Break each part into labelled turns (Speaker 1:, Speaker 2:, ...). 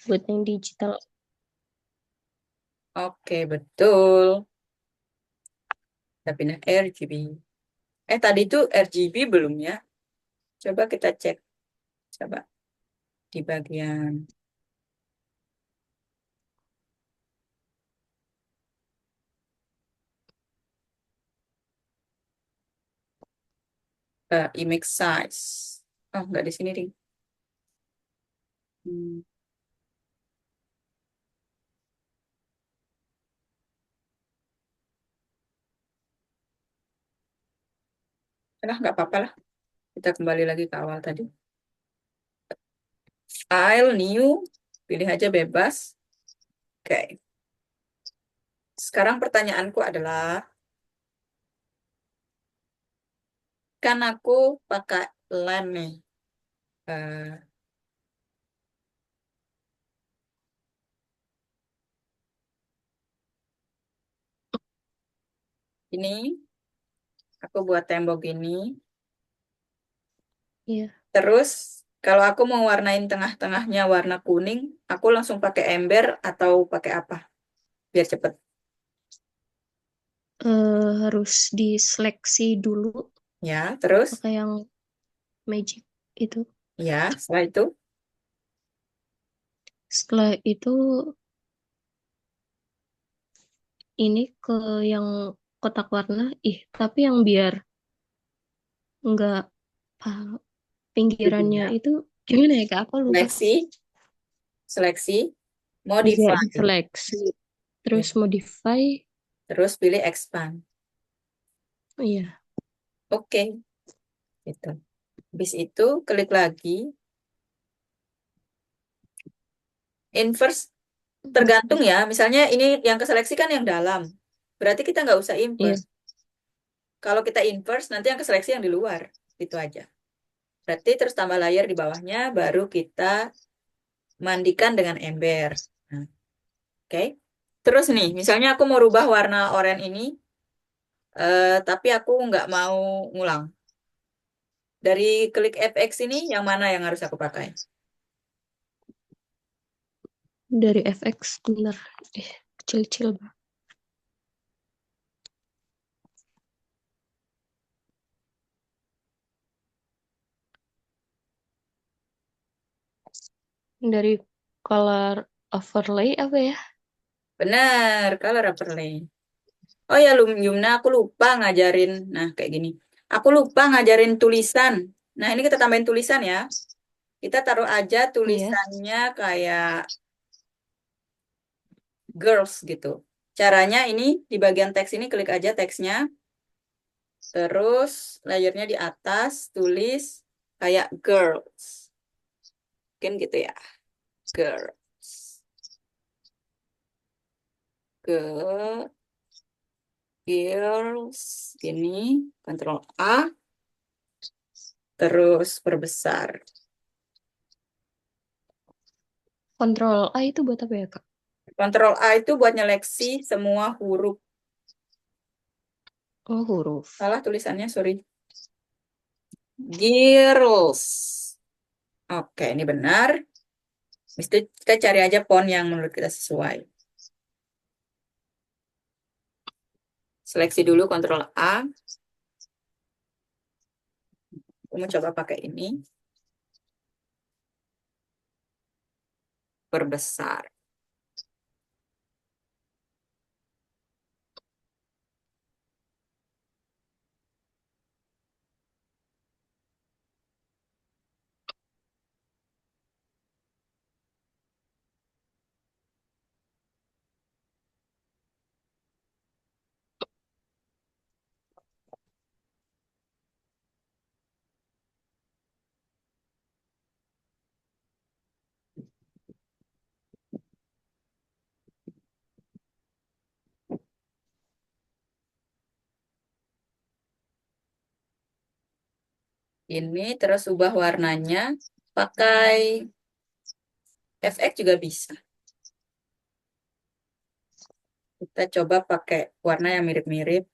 Speaker 1: buat yang digital.
Speaker 2: Oke, betul. Kita pindah RGB. Tadi itu RGB belum ya? Coba kita cek. Coba di bagian image size. Oh, nggak di sini, Ding. Hmm. Nggak apa-apa lah. Kita kembali lagi ke awal tadi. File, new. Pilih aja bebas. Oke. Sekarang pertanyaanku adalah, kan aku pakai lem nih. Eh, ini aku buat tembok ini.
Speaker 1: Iya.
Speaker 2: Terus kalau aku mau warnain tengah-tengahnya warna kuning, aku langsung pakai ember atau pakai apa? Biar cepet.
Speaker 1: Harus diseleksi dulu
Speaker 2: Ya, terus?
Speaker 1: pakai yang magic itu.
Speaker 2: Ya, setelah itu.
Speaker 1: Setelah itu ini ke yang kotak warna. Tapi yang biar nggak ah, pinggirannya
Speaker 2: Ya.
Speaker 1: itu gimana ya Kak? Aku lupa.
Speaker 2: Seleksi, seleksi,
Speaker 1: Iya,
Speaker 2: modify.
Speaker 1: diseleksi.
Speaker 2: Ya.
Speaker 1: Terus modify.
Speaker 2: Terus pilih expand.
Speaker 1: Iya.
Speaker 2: Oke, gitu. Habis itu klik lagi. Inverse tergantung ya. Misalnya ini yang keseleksi kan yang dalam. Berarti kita nggak usah
Speaker 1: Iya.
Speaker 2: inverse. Kalau kita inverse, nanti yang keseleksi yang di luar. Itu aja. Berarti terus tambah layer di bawahnya, baru kita mandikan dengan ember. Nah, oke. Terus nih, misalnya aku mau rubah warna oranye ini, tapi aku nggak mau ngulang. Dari klik FX ini, yang mana yang harus aku pakai?
Speaker 1: Dari FX bener. Kecil-kecil. Dari color overlay apa ya?
Speaker 2: Benar, color overlay. Oh ya, Yumna, aku lupa ngajarin. Nah, kayak gini. Aku lupa ngajarin tulisan. Nah, ini kita tambahin tulisan ya. Kita taruh aja
Speaker 1: Iya.
Speaker 2: tulisannya kayak girls gitu. Caranya ini di bagian teks ini klik aja teksnya, terus layernya di atas tulis kayak girls. Mungkin gitu ya. Girls. Ke girls ini Ctrl A terus perbesar.
Speaker 1: Kontrol A itu buat apa ya Kak?
Speaker 2: Ctrl A itu buat nyeleksi semua huruf.
Speaker 1: Oh, huruf.
Speaker 2: Salah tulisannya, sorry. Girls. Oke, ini benar. Habis itu kita cari aja font yang menurut kita sesuai. Seleksi dulu Ctrl A. Aku mau coba pakai ini. Perbesar. Ini terus ubah warnanya. Pakai FX juga bisa. Kita coba pakai warna yang mirip-mirip.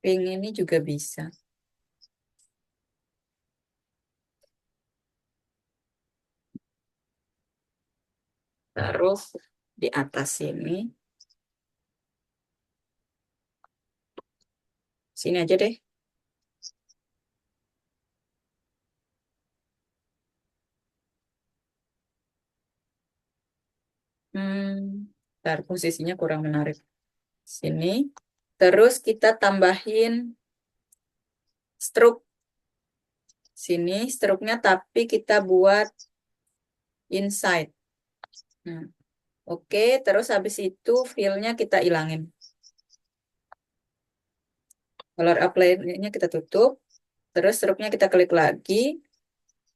Speaker 2: Pink ini juga bisa. taruh di atas sini. Sini aja deh. Ntar posisinya kurang menarik. Sini. Terus kita tambahin stroke. Sini stroke-nya tapi kita buat inside. Nah, oke, terus habis itu fill-nya kita ilangin. Color apply-nya kita tutup. Terus stroke-nya kita klik lagi.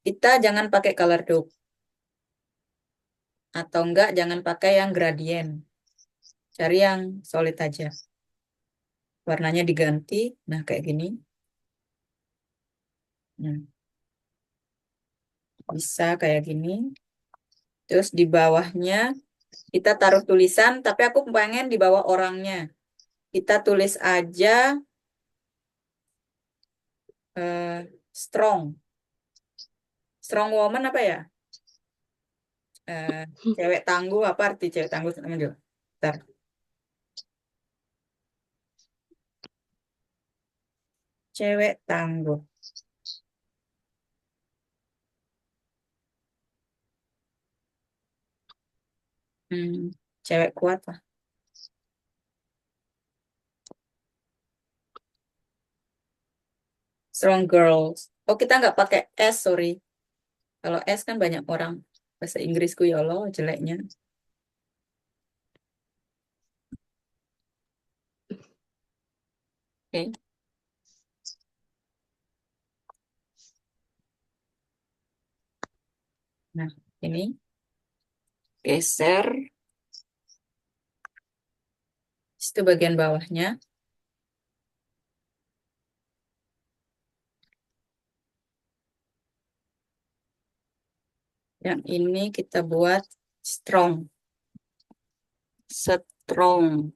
Speaker 2: Kita jangan pakai color dope. Atau enggak, jangan pakai yang gradient. Cari yang solid aja. Warnanya diganti. Nah, kayak gini. Nah, bisa kayak gini. Terus di bawahnya kita taruh tulisan, tapi aku pengen di bawah orangnya. Kita tulis aja strong. Strong woman apa ya? Eh, cewek tangguh apa arti cewek tangguh? Bentar. Cewek tangguh. Cewek kuat lah. Strong girls. Oh, kita nggak pakai S, sorry. Kalau S kan banyak orang. Bahasa Inggrisku ya Allah, jeleknya. Oke. Nah, ini geser. Itu bagian bawahnya. Yang ini kita buat strong. Strong.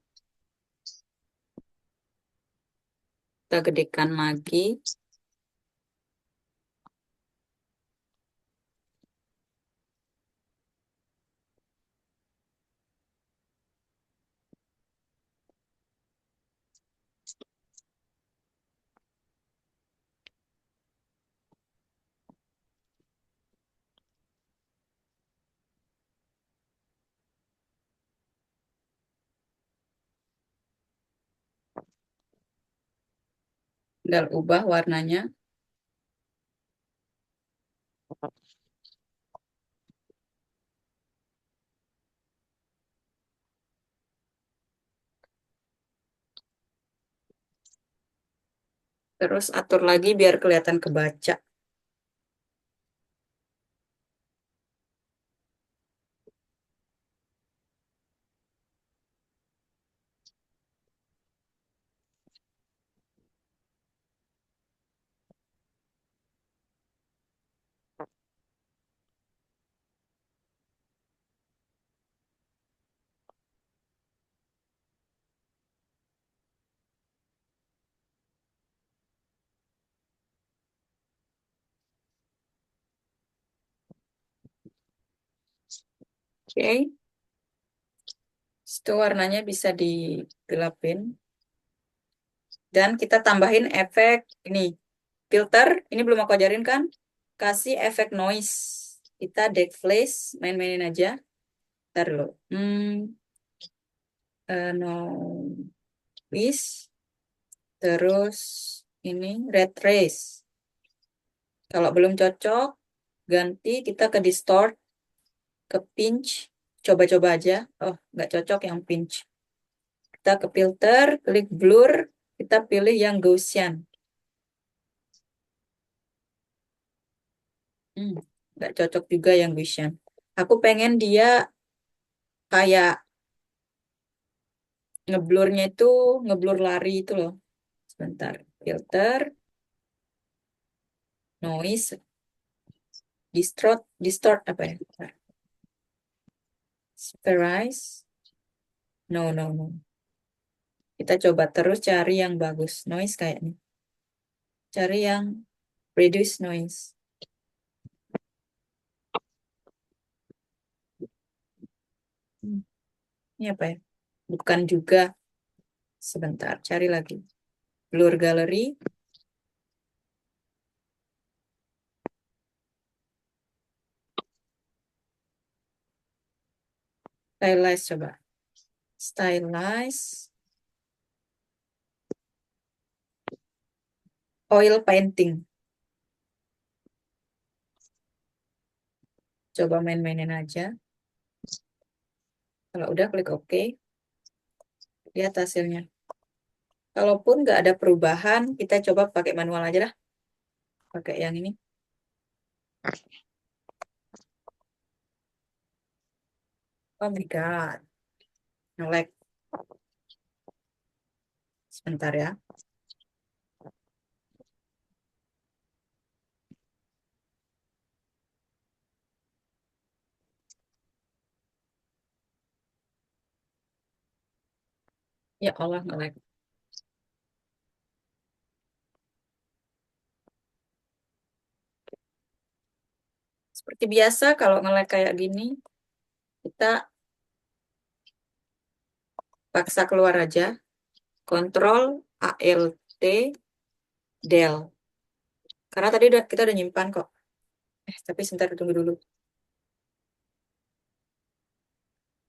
Speaker 2: Kita gedekan lagi. Tinggal ubah warnanya. Terus atur lagi biar kelihatan kebaca. Oke. Itu warnanya bisa digelapin. Dan kita tambahin efek ini. Filter, ini belum aku ajarin kan? Kasih efek noise. Kita declaze, main-mainin aja. Ntar dulu. Noise. Terus ini red race. Kalau belum cocok, ganti kita ke distort, ke pinch. Coba-coba aja. Oh, nggak cocok yang pinch. Kita ke filter, klik blur, kita pilih yang Gaussian. Nggak cocok juga yang Gaussian. Aku pengen dia kayak ngeblurnya itu ngeblur lari itu loh. Sebentar. Filter, noise, distort apa ya? Bentar. Sparize. No, no, no. Kita coba terus cari yang bagus. Noise kayaknya. Cari yang reduce noise. Ini apa ya? Bukan juga. Sebentar, cari lagi. Blur Gallery. Stylize coba. Stylize. Oil painting. Coba main-mainin aja. Kalau udah klik OK. Lihat hasilnya. Kalaupun nggak ada perubahan, kita coba pakai manual aja lah. Pakai yang ini. Oh my God. Nge-lag. Sebentar ya. Ya Allah, nge-lag. Seperti biasa, kalau nge-lag kayak gini, kita paksa keluar aja. Kontrol Alt Del. Karena tadi kita udah nyimpan kok. Tapi sebentar tunggu dulu.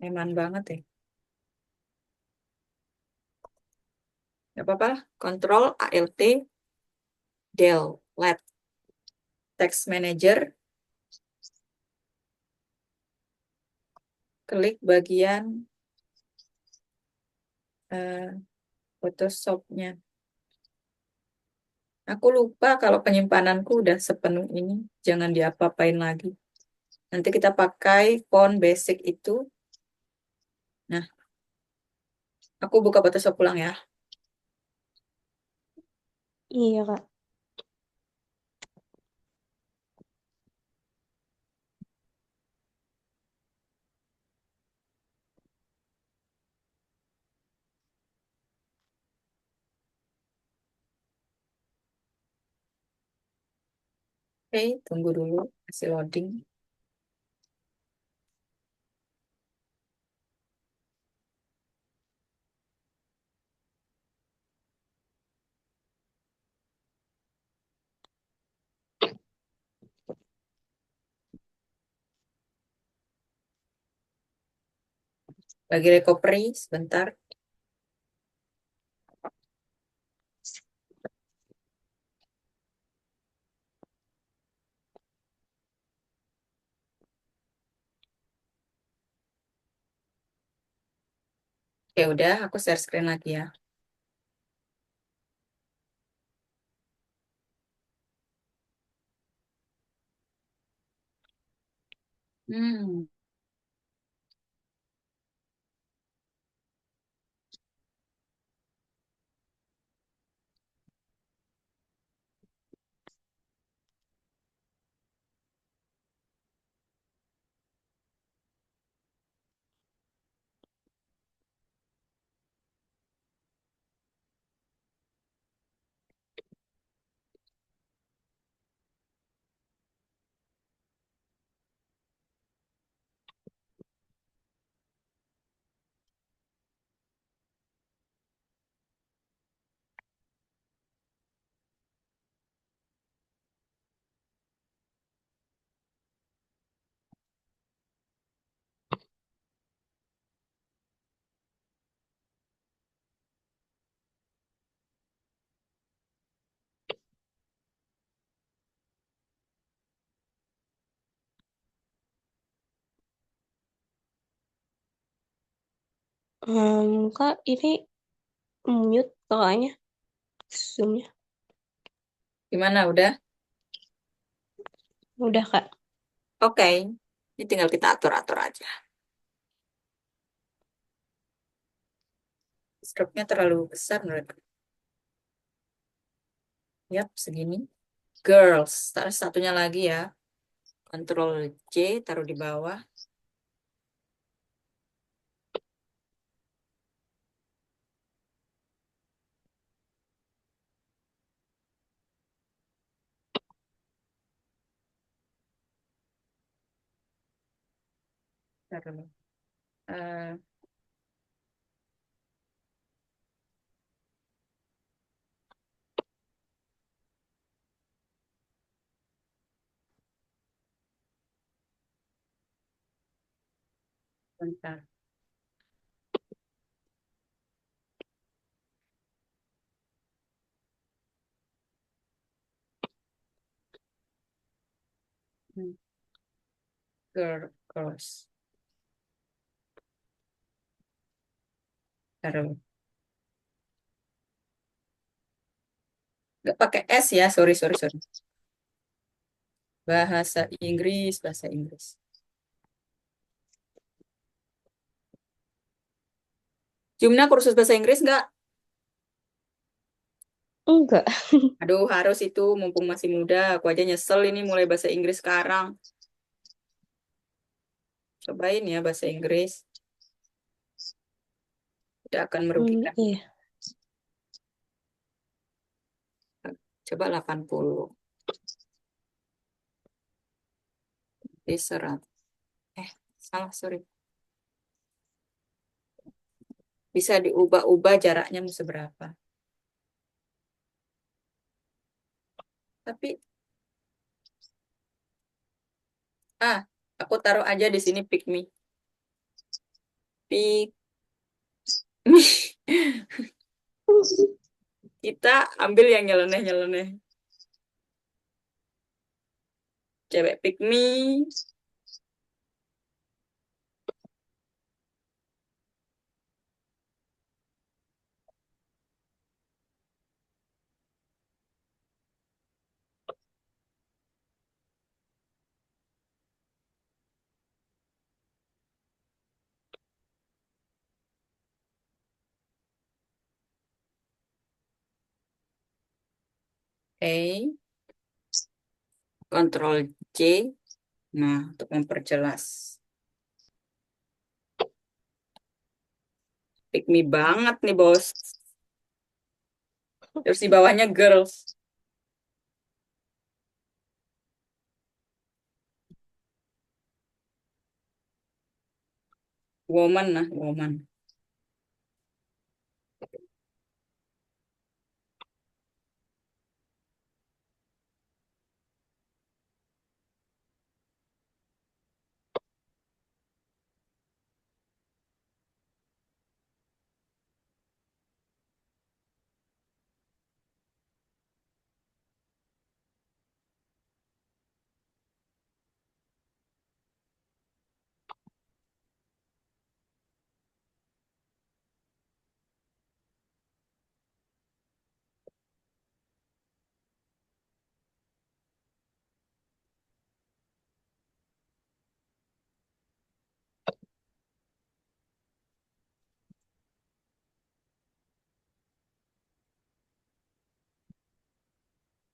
Speaker 2: Eman banget ya. Gak apa-apa. Kontrol Alt Del. Let. Text Manager. Klik bagian eh, Photoshop-nya. Aku lupa kalau penyimpananku udah sepenuh ini. Jangan diapa-apain lagi. Nanti kita pakai font basic itu. Nah, aku buka Photoshop ulang ya.
Speaker 1: Iya, Kak.
Speaker 2: Oke, tunggu dulu hasil loading. Lagi recovery sebentar. Oke, udah. Aku share screen lagi ya. Hmm,
Speaker 1: Kak, ini mute kakaknya, Zoom-nya.
Speaker 2: gimana? Udah?
Speaker 1: Udah, Kak.
Speaker 2: Oke. Ini tinggal kita atur-atur aja. Stroke-nya terlalu besar menurutku. Yap, segini. Girls. Taruh satunya lagi ya. Control J, taruh di bawah. Taruh. Bentar. Hmm, Girls. Taruh. Nggak pakai S ya, sorry, sorry, sorry. Bahasa Inggris. Jumna kursus bahasa Inggris nggak?
Speaker 1: Enggak.
Speaker 2: Aduh, harus itu, mumpung masih muda. Aku aja nyesel ini mulai bahasa Inggris sekarang. Cobain ya bahasa Inggris. Tidak akan merugikan.
Speaker 1: Iya.
Speaker 2: Coba 80. Diserat. Salah, sorry. Bisa diubah-ubah jaraknya mau seberapa. Tapi, ah, aku taruh aja di sini pick me. Pick me. Kita ambil yang nyeleneh-nyeleneh. Cewek pick me. Oke. Kontrol C. Nah, untuk memperjelas. Pick me banget nih, bos. Terus di bawahnya girls. Woman lah, woman.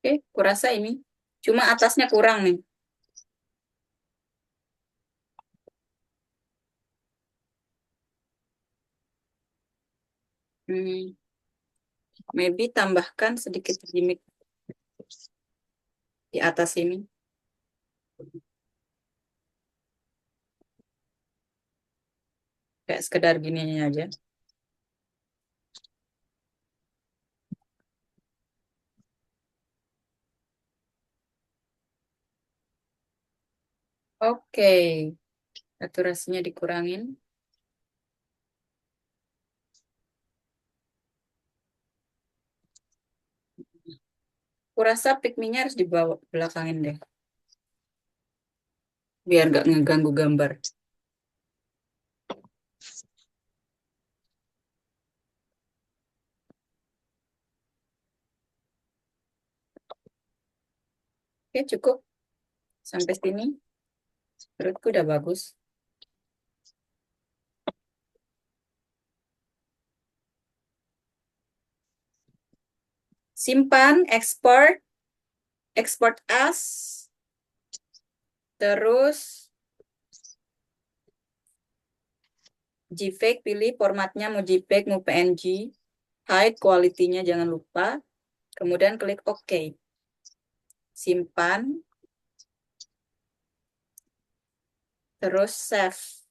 Speaker 2: Oke, kurasa ini. Cuma atasnya kurang nih. Hmm, maybe tambahkan sedikit gimmick di atas ini. Kayak sekedar gini aja. Oke, saturasinya dikurangin. Kurasa pick me-nya harus dibawa belakangin deh. Biar nggak ngeganggu gambar. Oke, cukup. Sampai sini. Menurutku udah bagus. Simpan, export, export as. Terus JPEG, pilih formatnya mau JPEG, mau PNG. Hide quality-nya jangan lupa. Kemudian klik OK. Simpan. Terus save.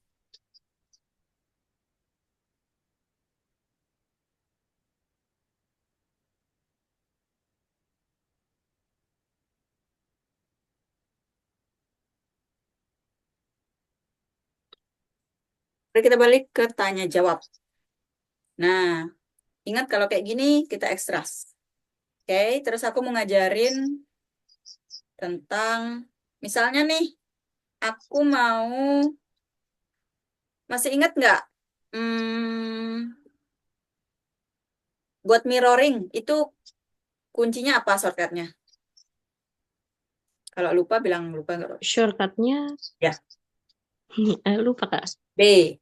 Speaker 2: Lalu kita balik ke tanya jawab. Nah, ingat kalau kayak gini kita ekstras. Oke, terus aku mau ngajarin tentang, misalnya nih, aku mau, masih ingat nggak? Hmm, buat mirroring, itu kuncinya apa shortcutnya? Kalau lupa bilang lupa nggak apa-apa.
Speaker 1: Shortcutnya
Speaker 2: Ya,
Speaker 1: lupa Kak.
Speaker 2: B.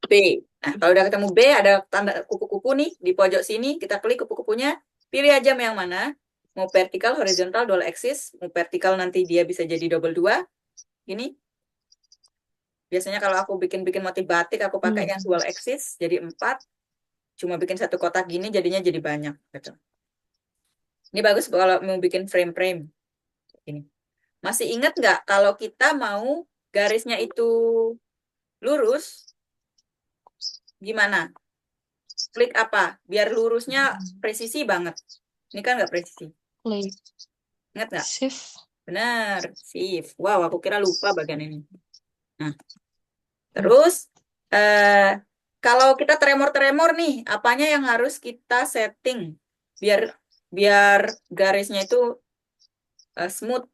Speaker 2: B. Nah, kalau udah ketemu B, ada tanda kupu-kupu nih di pojok sini. Kita klik kupu-kupunya. Pilih aja mau yang mana. Mau vertikal, horizontal, dual axis. Mau vertikal nanti dia bisa jadi double dua. Ini. Biasanya kalau aku bikin-bikin motif batik, aku pakai
Speaker 1: Hmm.
Speaker 2: yang dual axis. Jadi 4. Cuma bikin satu kotak gini, jadinya jadi banyak. Gitu. Ini bagus kalau mau bikin frame-frame. Ini. Masih ingat nggak kalau kita mau garisnya itu lurus, gimana? Klik apa? Biar lurusnya presisi banget. Ini kan nggak presisi.
Speaker 1: Play
Speaker 2: Ingat nggak?
Speaker 1: shift.
Speaker 2: Benar, shift. Wow, aku kira lupa bagian ini. Nah,
Speaker 1: Hmm.
Speaker 2: terus eh, kalau kita tremor-tremor nih, apanya yang harus kita setting biar biar garisnya itu smooth?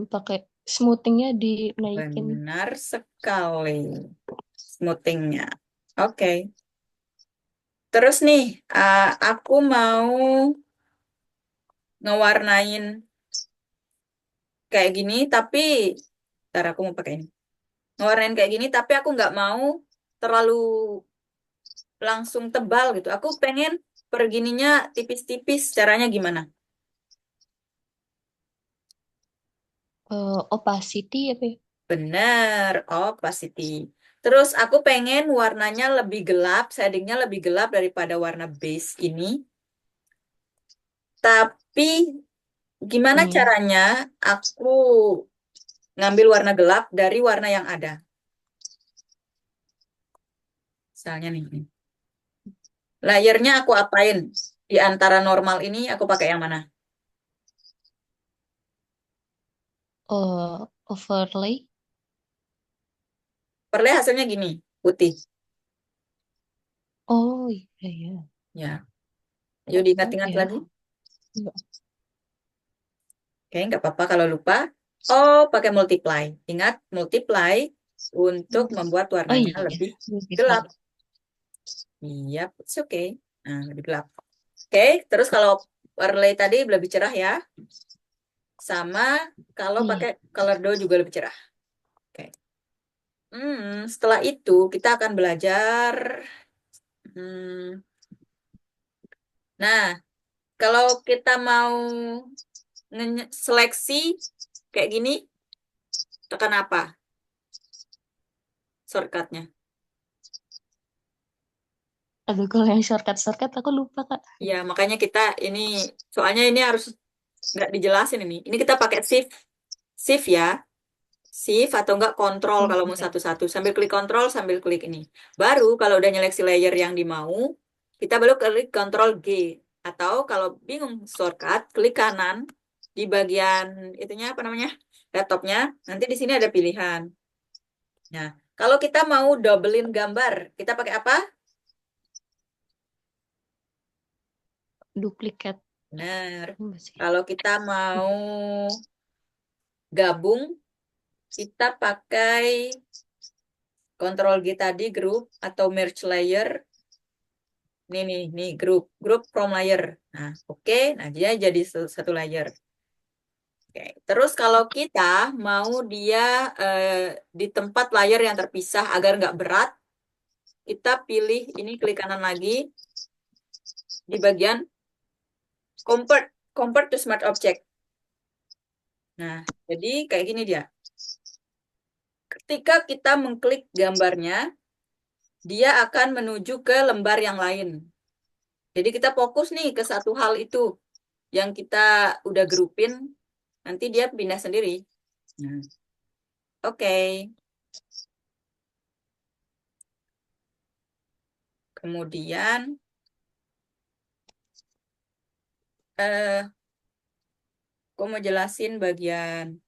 Speaker 1: Pakai smoothingnya dinaikin.
Speaker 2: Benar sekali, smoothingnya. Oke. Terus nih, aku mau ngewarnain kayak gini, tapi ntar aku mau pakai ini. Ngewarnain kayak gini, tapi aku nggak mau terlalu langsung tebal gitu. Aku pengen pergininya tipis-tipis. Caranya gimana?
Speaker 1: Opacity apa ya?
Speaker 2: Bener, opacity. Terus aku pengen warnanya lebih gelap, shadingnya lebih gelap daripada warna base ini. Tapi gimana
Speaker 1: Hmm.
Speaker 2: caranya aku ngambil warna gelap dari warna yang ada? Misalnya nih. Layernya aku apain? Di antara normal ini aku pakai yang mana?
Speaker 1: Overlay.
Speaker 2: Perleh hasilnya gini, putih.
Speaker 1: Oh iya ya.
Speaker 2: Ya, yuk diingat-ingat
Speaker 1: Ya.
Speaker 2: lagi. Oke, nggak apa-apa kalau lupa. Oh, pakai multiply. Ingat, multiply untuk membuat
Speaker 1: Oh
Speaker 2: warnanya
Speaker 1: iya.
Speaker 2: lebih
Speaker 1: Multiply.
Speaker 2: gelap. Iya, it's okay. Nah, lebih gelap. Oke, terus kalau overlay tadi lebih cerah ya. Sama kalau
Speaker 1: Iya.
Speaker 2: pakai color dough juga lebih cerah. Oke. Setelah itu kita akan belajar. Hmm, nah, kalau kita mau seleksi kayak gini, tekan apa shortcutnya?
Speaker 1: Aduh, kalau yang shortcut aku lupa Kak.
Speaker 2: Ya, makanya kita ini, soalnya ini harus nggak dijelasin ini. Ini kita pakai shift, shift ya, shift atau enggak kontrol kalau mau
Speaker 1: Oke.
Speaker 2: satu-satu. Sambil klik kontrol, sambil klik ini. Baru kalau udah nyeleksi layer yang dimau, kita baru klik kontrol G. Atau kalau bingung shortcut, klik kanan di bagian itunya apa namanya laptopnya. Nanti di sini ada pilihan. Nah, kalau kita mau doublein gambar, kita pakai apa?
Speaker 1: Duplikat.
Speaker 2: Benar.
Speaker 1: Enggak sih.
Speaker 2: Kalau kita mau gabung, kita pakai Ctrl G tadi group atau merge layer. Nih group from layer. Nah, oke. Nah, dia jadi satu layer. Oke. Terus kalau kita mau dia eh, di tempat layer yang terpisah agar nggak berat, kita pilih ini klik kanan lagi di bagian convert to smart object. Nah, jadi kayak gini dia. Ketika kita mengklik gambarnya, dia akan menuju ke lembar yang lain. Jadi kita fokus nih ke satu hal itu yang kita udah grupin, nanti dia pindah sendiri. Nah, oke. Kemudian aku mau jelasin bagian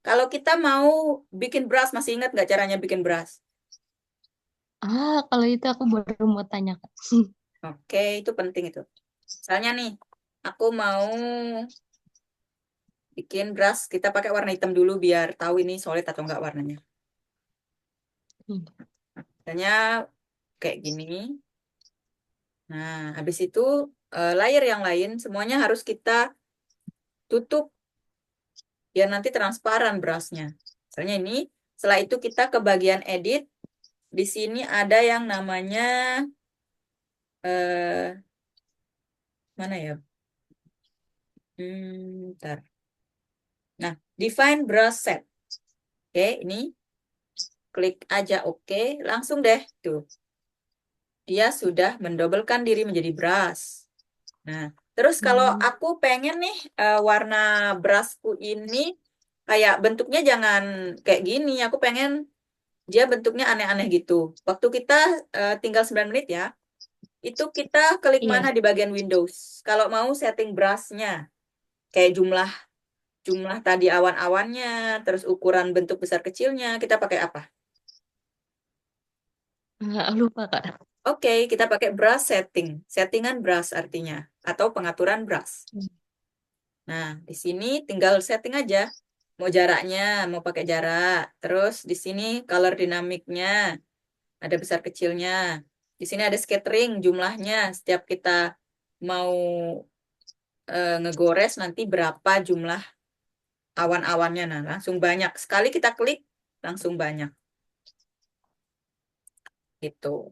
Speaker 2: Kalau kita mau bikin brush, masih ingat nggak caranya bikin brush?
Speaker 1: Kalau itu aku baru mau tanya, Kak.
Speaker 2: Oke, itu penting itu. Misalnya nih, aku mau bikin brush, kita pakai warna hitam dulu biar tahu ini solid atau enggak warnanya.
Speaker 1: Hmm.
Speaker 2: Misalnya kayak gini. Nah, habis itu layer yang lain semuanya harus kita tutup biar nanti transparan brushnya. Misalnya ini, setelah itu kita ke bagian edit. Di sini ada yang namanya eh mana ya? Bentar. Nah, define brush set. Oke, ini klik aja oke, langsung deh tuh. Dia sudah mendobelkan diri menjadi brush. Nah, terus kalau
Speaker 1: Hmm.
Speaker 2: aku pengen nih warna brushku ini kayak bentuknya jangan kayak gini. Aku pengen dia bentuknya aneh-aneh gitu. Waktu kita tinggal 9 menit ya, itu kita klik mana
Speaker 1: Iya.
Speaker 2: di bagian Windows. Kalau mau setting brushnya, kayak jumlah jumlah tadi awan-awannya, terus ukuran bentuk besar kecilnya, kita pakai apa?
Speaker 1: Lupa, Kak.
Speaker 2: Oke, kita pakai brush setting. Settingan brush artinya. Atau pengaturan brush.
Speaker 1: Hmm.
Speaker 2: Nah, di sini tinggal setting aja. Mau jaraknya, mau pakai jarak. Terus di sini color dinamiknya, ada besar kecilnya. Di sini ada scattering jumlahnya. Setiap kita mau ngegores nanti berapa jumlah awan-awannya. Nah, langsung banyak. Sekali kita klik, langsung banyak. Gitu.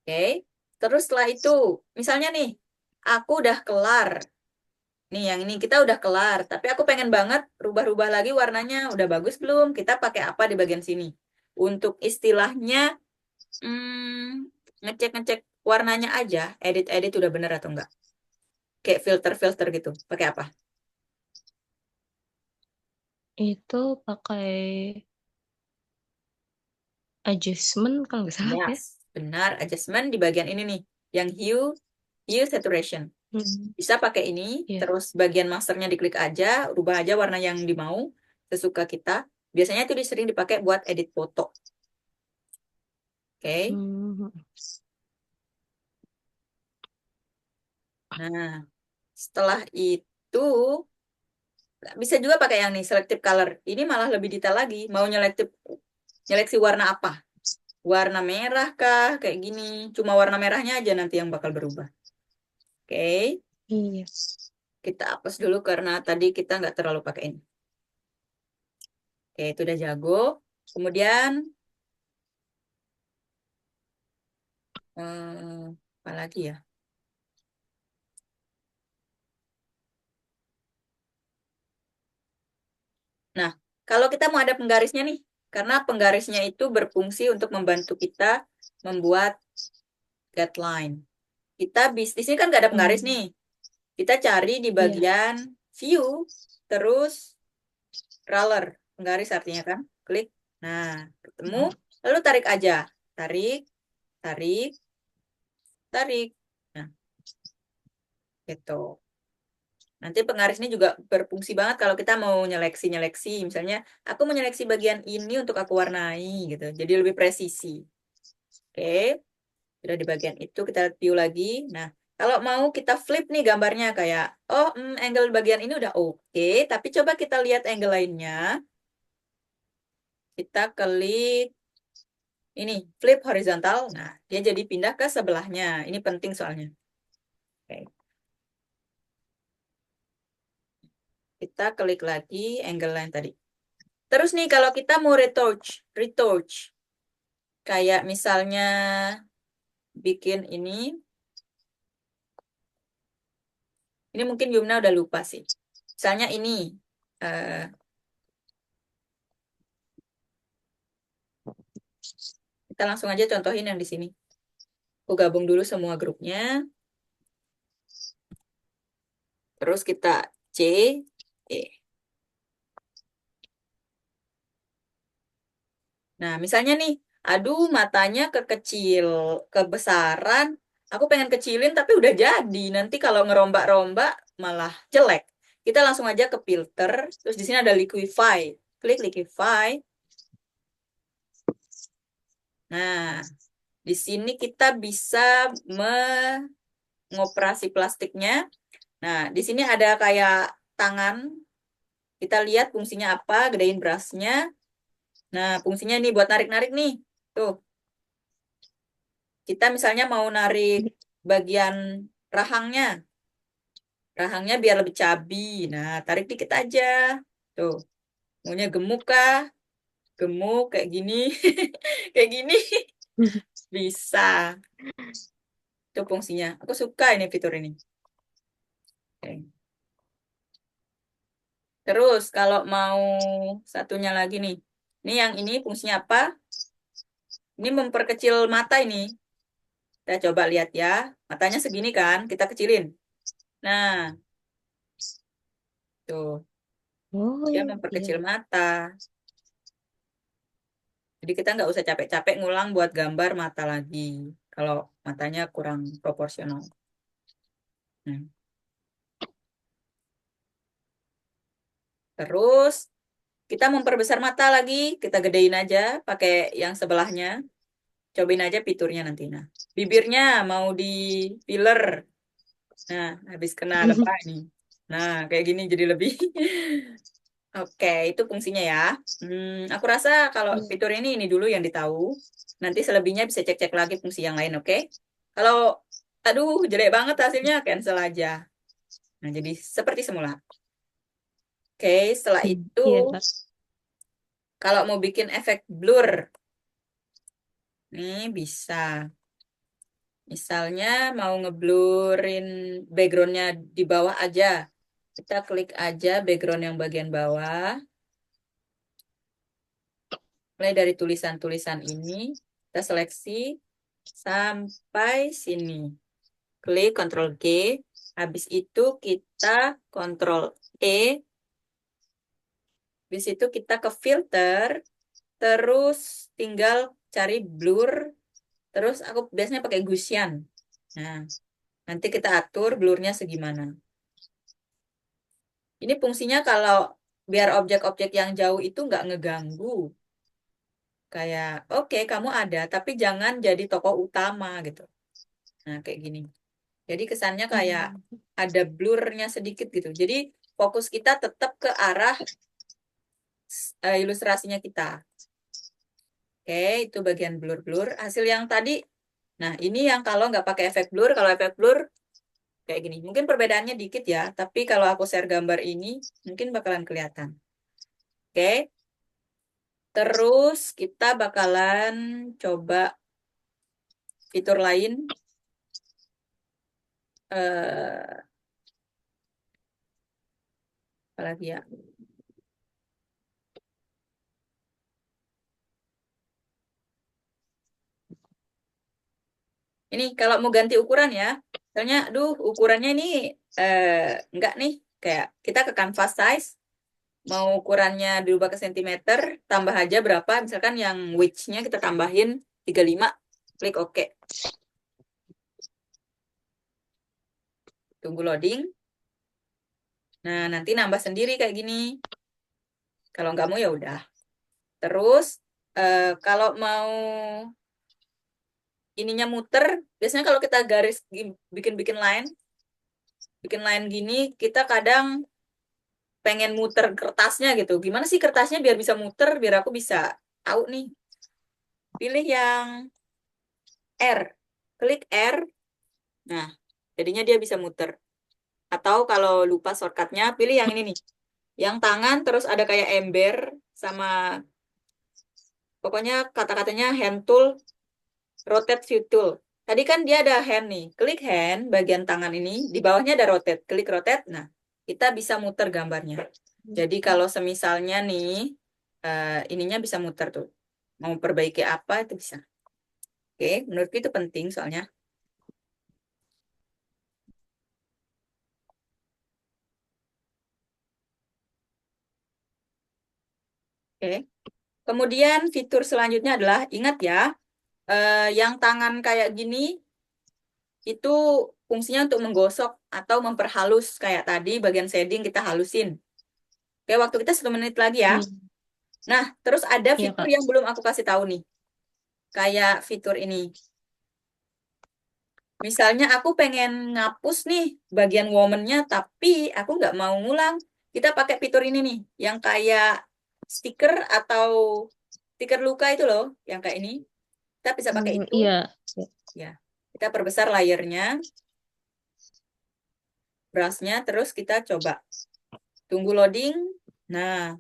Speaker 2: Oke. Terus setelah itu, misalnya nih, aku udah kelar. Nih, yang ini kita udah kelar. Tapi aku pengen banget rubah-rubah lagi warnanya. Udah bagus belum? Kita pakai apa di bagian sini? Untuk istilahnya, ngecek-ngecek warnanya aja. Edit-edit udah bener atau enggak. Kayak filter-filter gitu. Pakai apa?
Speaker 1: Itu pakai adjustment kalau nggak salah ya.
Speaker 2: Yes, benar. Adjustment di bagian ini nih. Yang hue saturation.
Speaker 1: Hmm.
Speaker 2: Bisa pakai ini,
Speaker 1: Iya.
Speaker 2: terus bagian masternya diklik aja, rubah aja warna yang dimau, sesuka kita. Biasanya itu sering dipakai buat edit foto. Oke.
Speaker 1: Hmm.
Speaker 2: Nah, setelah itu bisa juga pakai yang nih, selective color. Ini malah lebih detail lagi. Mau nyeleksi warna apa? Warna merah kah? Kayak gini. Cuma warna merahnya aja nanti yang bakal berubah. Oke.
Speaker 1: Iya.
Speaker 2: Kita hapus dulu karena tadi kita nggak terlalu pakai ini. Oke, itu udah jago. Kemudian apa lagi ya? Nah, kalau kita mau ada penggarisnya nih, karena penggarisnya itu berfungsi untuk membantu kita membuat guideline. Kita di sini kan nggak ada penggaris
Speaker 1: Hmm.
Speaker 2: nih. Kita cari di
Speaker 1: Iya.
Speaker 2: bagian view, terus roller. Penggaris artinya kan, klik. Nah, ketemu,
Speaker 1: Hmm.
Speaker 2: lalu tarik aja. Tarik, tarik, tarik. Nah, gitu. Nanti penggaris ini juga berfungsi banget kalau kita mau nyeleksi-nyeleksi. Misalnya, aku mau nyeleksi bagian ini untuk aku warnai gitu. Jadi lebih presisi. Oke, sudah di bagian itu kita view lagi. Nah, kalau mau kita flip nih gambarnya kayak, oh, angle bagian ini udah oke, tapi coba kita lihat angle lainnya. Kita klik ini, flip horizontal. Nah, dia jadi pindah ke sebelahnya. Ini penting soalnya. Oke, kita klik lagi angle lain tadi. Terus nih kalau kita mau retouch, kayak misalnya bikin ini mungkin Yumna udah lupa sih. Misalnya ini, eh, kita langsung aja contohin yang di sini. Aku gabung dulu semua grupnya, terus kita C, E. Nah, misalnya nih, aduh matanya kebesaran, aku pengen kecilin tapi udah jadi. Nanti kalau ngerombak-rombak malah jelek. kita langsung aja ke filter. Terus di sini ada liquify. Klik liquify. Nah, di sini kita bisa mengoperasi plastiknya. Nah, di sini ada kayak tangan. Kita lihat fungsinya apa, gedein brushnya. Nah, fungsinya ini buat narik-narik nih. Tuh, kita misalnya mau narik bagian rahangnya. Rahangnya biar lebih cabi. Nah, tarik dikit aja. Tuh, maunya gemuk kah? Gemuk kayak gini. Kayak gini. Bisa. Itu fungsinya. Aku suka ini fitur ini. Oke. Terus kalau mau satunya lagi nih. Ini yang ini fungsinya apa? Ini memperkecil mata ini. Kita coba lihat ya. Matanya segini kan, kita kecilin. Nah, tuh.
Speaker 1: Oh
Speaker 2: Dia
Speaker 1: iya.
Speaker 2: memperkecil mata. Jadi kita nggak usah capek-capek ngulang buat gambar mata lagi. Kalau matanya kurang proporsional. Nah, terus kita memperbesar mata lagi. Kita gedein aja pakai yang sebelahnya. Cobain aja fiturnya nanti. Nah, bibirnya mau di filler. Nah, habis kena lebah nih. Nah, kayak gini jadi lebih. Oke, itu fungsinya ya. Aku rasa kalau fitur ini dulu yang ditahu. Nanti selebihnya bisa cek-cek lagi fungsi yang lain, oke? Kalau, aduh, jelek banget hasilnya, cancel aja. Nah, jadi seperti semula. Oke, setelah itu,
Speaker 1: Iya, Kak.
Speaker 2: kalau mau bikin efek blur, nih bisa. Misalnya mau ngeblurin backgroundnya di bawah aja. Kita klik aja background yang bagian bawah. Mulai dari tulisan-tulisan ini, kita seleksi sampai sini. Klik Ctrl G. Habis itu kita Ctrl E. Habis itu kita ke filter. Terus tinggal cari blur. Terus aku biasanya pakai Gaussian. Nah, nanti kita atur blurnya segimana. Ini fungsinya kalau biar objek-objek yang jauh itu nggak ngeganggu. Kayak, oke, kamu ada, tapi jangan jadi tokoh utama gitu. Nah, kayak gini. Jadi kesannya kayak
Speaker 1: Hmm.
Speaker 2: ada blurnya sedikit gitu. Jadi fokus kita tetap ke arah ilustrasinya kita. Oke, itu bagian blur-blur. Hasil yang tadi, nah ini yang kalau nggak pakai efek blur, kalau efek blur kayak gini. Mungkin perbedaannya dikit ya, tapi kalau aku share gambar ini, mungkin bakalan kelihatan. Oke, terus kita bakalan coba fitur lain. Eh, Apalagi ya? Ini kalau mau ganti ukuran ya, misalnya, aduh ukurannya ini eh, enggak nih, kayak kita ke canvas size, mau ukurannya dirubah ke sentimeter, tambah aja berapa, misalkan yang width-nya kita tambahin 35, klik OK. Tunggu loading. Nah, nanti nambah sendiri kayak gini. Kalau nggak mau ya udah. Terus, kalau mau ininya muter, biasanya kalau kita garis bikin-bikin bikin line gini, kita kadang pengen muter kertasnya gitu. Gimana sih kertasnya biar bisa muter, biar aku bisa tahu nih. Pilih yang R. Klik R. Nah, jadinya dia bisa muter. Atau kalau lupa shortcutnya, pilih yang ini nih. Yang tangan terus ada kayak ember sama pokoknya kata-katanya hand tool, rotate view tool. Tadi kan dia ada hand nih. Klik hand bagian tangan ini, di bawahnya ada rotate. Klik rotate. Nah, kita bisa muter gambarnya. Jadi kalau semisalnya nih ininya bisa muter tuh. Mau perbaiki apa itu bisa. Oke, menurutku itu penting soalnya. Oke. Kemudian fitur selanjutnya adalah ingat ya, yang tangan kayak gini itu fungsinya untuk menggosok atau memperhalus kayak tadi bagian shading kita halusin. Oke, waktu kita 1 menit lagi ya.
Speaker 1: Hmm.
Speaker 2: Nah, terus ada
Speaker 1: Iya,
Speaker 2: fitur
Speaker 1: Kak.
Speaker 2: yang belum aku kasih tahu nih. Kayak fitur ini. Misalnya aku pengen ngapus nih bagian womannya, tapi aku nggak mau ngulang. Kita pakai fitur ini nih, yang kayak stiker atau stiker luka itu loh, yang kayak ini. Kita bisa pakai
Speaker 1: Hmm,
Speaker 2: itu.
Speaker 1: iya.
Speaker 2: Ya, kita perbesar layernya, brushnya, terus kita coba tunggu loading. Nah,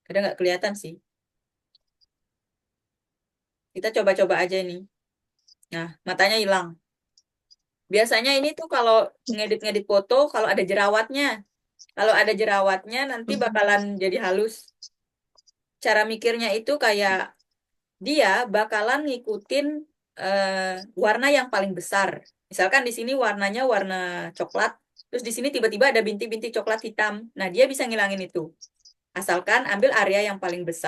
Speaker 2: kadang nggak kelihatan sih. Kita coba-coba aja ini. Nah, matanya hilang. Biasanya ini tuh kalau ngedit-ngedit foto, kalau ada jerawatnya. Kalau ada jerawatnya nanti
Speaker 1: Hmm.
Speaker 2: bakalan jadi halus. Cara mikirnya itu kayak dia bakalan ngikutin warna yang paling besar. Misalkan di sini warnanya warna coklat, terus di sini tiba-tiba ada bintik-bintik coklat hitam. Nah, dia bisa ngilangin itu. Asalkan ambil area yang paling besar.